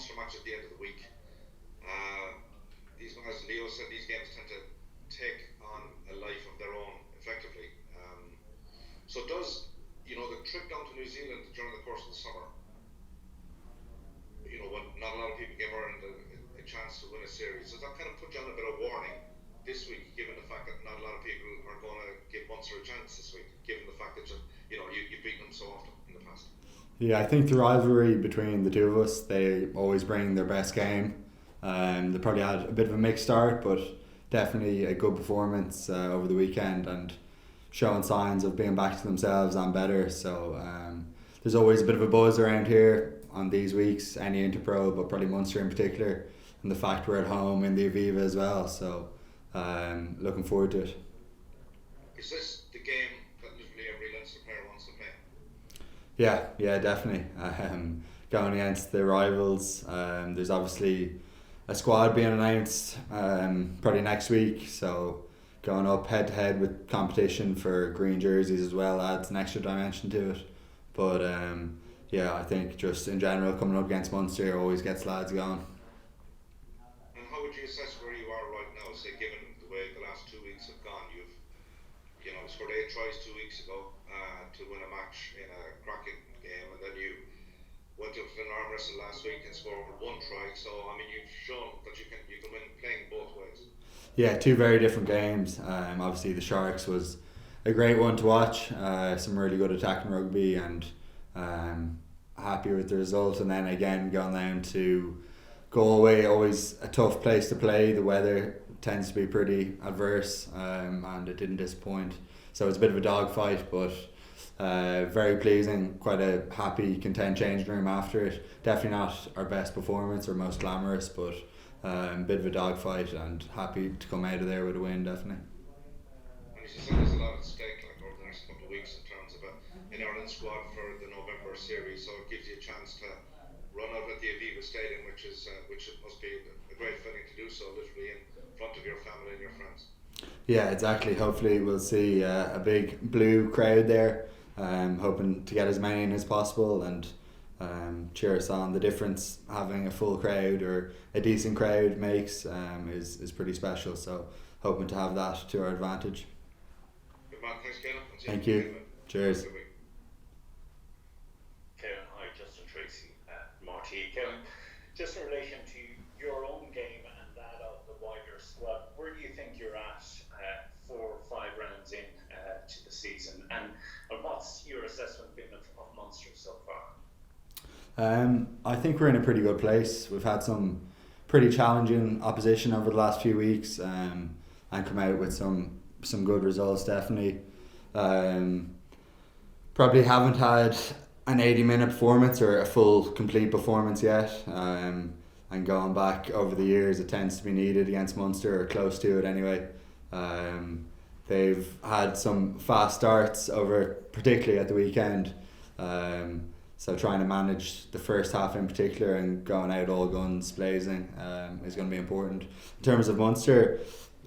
Munster match at the end of the week. These, as Leo said, these games tend to take on a life of their own effectively. So does, the trip down to New Zealand during the course of the summer, when not a lot of people gave Ireland a chance to win a series, does that kind of put you on a bit of warning this week, given the fact that not a lot of people are going to give Munster a chance this week, given the fact that you've beaten them so often in the past? Yeah, I think the rivalry between the two of us, they always bring their best game. They probably had a bit of a mixed start, but definitely a good performance over the weekend and showing signs of being back to themselves and better. So there's always a bit of a buzz around here on these weeks, any Interpro, but probably Munster in particular, and the fact we're at home in the Aviva as well. So looking forward to it. Is this the game that literally every Leinster player wants to play? Yeah, definitely. Going against the rivals, there's obviously a squad being announced probably next week, so going up head to head with competition for green jerseys as well adds an extra dimension to it. But I think just in general coming up against Munster always gets lads going. And how would you assess where you are right now, say given the way the last 2 weeks have gone? You've scored 8 tries 2 weeks ago to win a match in a cracking game, and then you went up to an arm wrestle last week and scored 1 try. So you've shown that you can win playing both ways. Yeah, 2 very different games. Obviously the Sharks was a great one to watch. Some really good attacking rugby, and happy with the result. And then again going down to Galway, always a tough place to play. The weather tends to be pretty adverse, and it didn't disappoint. So it's a bit of a dogfight, but very pleasing. Quite a happy, content changing room after it. Definitely not our best performance or most glamorous, but a bit of a dogfight, and happy to come out of there with a win, definitely. And as you said, there's a lot at stake over the next couple of weeks in terms of an Ireland squad for the November series, so it gives you a chance to run out at the Aviva Stadium, which it must be a great feeling to do so, literally in front of your family and your friends. Yeah, exactly. Hopefully we'll see a big blue crowd there. Hoping to get as many in as possible, and cheer us on. The difference having a full crowd or a decent crowd makes is pretty special. So hoping to have that to our advantage. Good man, thanks Caelan. Thank you. Cheers. Caelan, hi, Justin Tracy at Marty. Caelan, just in relation to your own game and that of the wider squad, where do you think you're at 4 or 5 rounds in to the season, and what's your assessment been of Munster so far? I think we're in a pretty good place. We've had some pretty challenging opposition over the last few weeks, and come out with some good results, definitely. Probably haven't had an 80-minute performance or a full complete performance yet, and going back over the years it tends to be needed against Munster, or close to it anyway. They've had some fast starts over, particularly at the weekend, so trying to manage the first half in particular and going out all guns blazing is going to be important. In terms of Munster,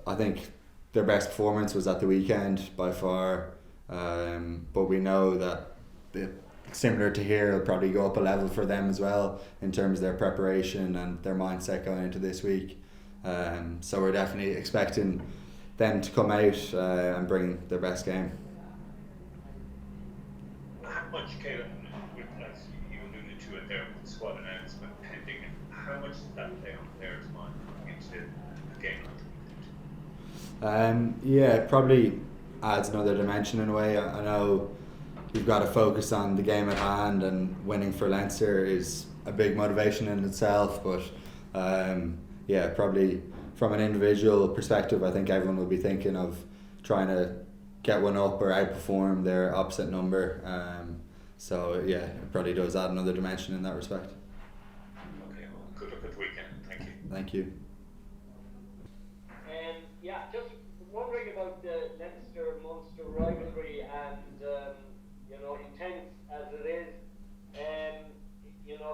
I think their best performance was at the weekend by far, but we know that similar to here, it'll probably go up a level for them as well in terms of their preparation and their mindset going into this week. So we're definitely expecting them to come out and bring their best game. How much, Caelan, as you alluded to it there with the squad announcement pending, how much does that play on players' mind into the game? It probably adds another dimension in a way. I know you've got to focus on the game at hand, and winning for Leinster is a big motivation in itself, but probably from an individual perspective, I think everyone will be thinking of trying to get one up or outperform their opposite number. It probably does add another dimension in that respect. Okay, well, good luck at the weekend. Thank you. Thank you. Just wondering about the Leinster-Munster rivalry, and intense as it is,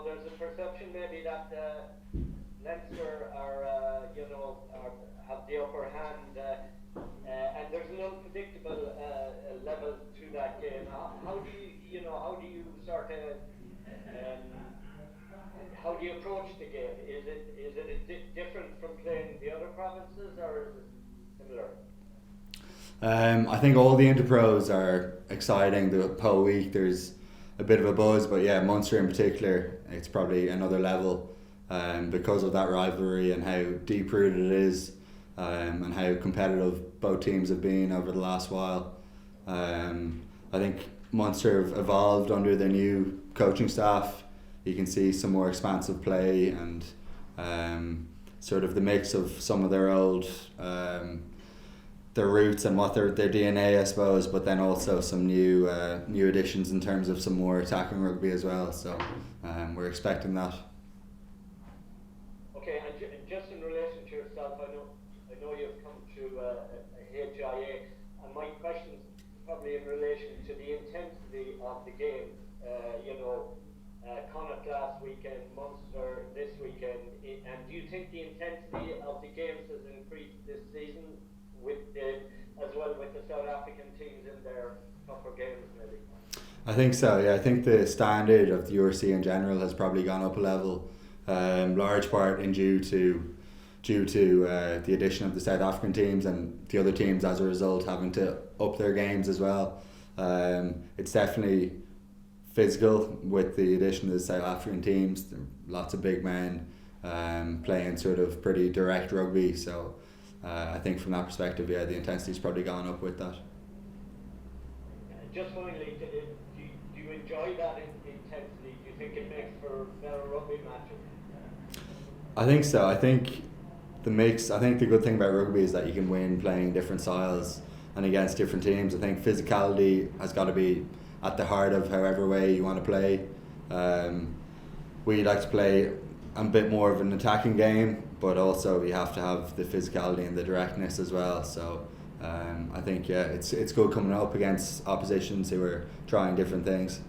there's a perception maybe that Leinster have the upper hand, and there's an unpredictable level to that game. How do you sort of how do you approach the game? Is it different from playing the other provinces, or is it similar? I think all the interpros are exciting. The whole week there's a bit of a buzz, but yeah, Munster in particular, it's probably another level because of that rivalry and how deep rooted it is, and how competitive both teams have been over the last while. I think Munster have evolved under their new coaching staff. You can see some more expansive play and sort of the mix of some of their old their roots and what their DNA, I suppose, but then also some new additions in terms of some more attacking rugby as well. So we're expecting that. Okay, and just in relation to yourself, I know you've come through a HIA, and my question's probably in relation to the intensity of the game. Connacht last weekend, Munster this weekend, and do you think the intensity of the games has increased this season as well with the South African teams in their tougher games maybe? I think so, yeah. I think the standard of the URC in general has probably gone up a level, large part due to the addition of the South African teams and the other teams as a result having to up their games as well. It's definitely physical with the addition of the South African teams. There are lots of big men playing sort of pretty direct rugby, so I think from that perspective, yeah, the intensity's probably gone up with that. Just finally, do you enjoy that intensity? Do you think it makes for better rugby matches? I think so. I think the good thing about rugby is that you can win playing different styles and against different teams. I think physicality has got to be at the heart of however way you want to play. We like to play a bit more of an attacking game, but also you have to have the physicality and the directness as well. So I think, yeah, it's good coming up against oppositions who are trying different things.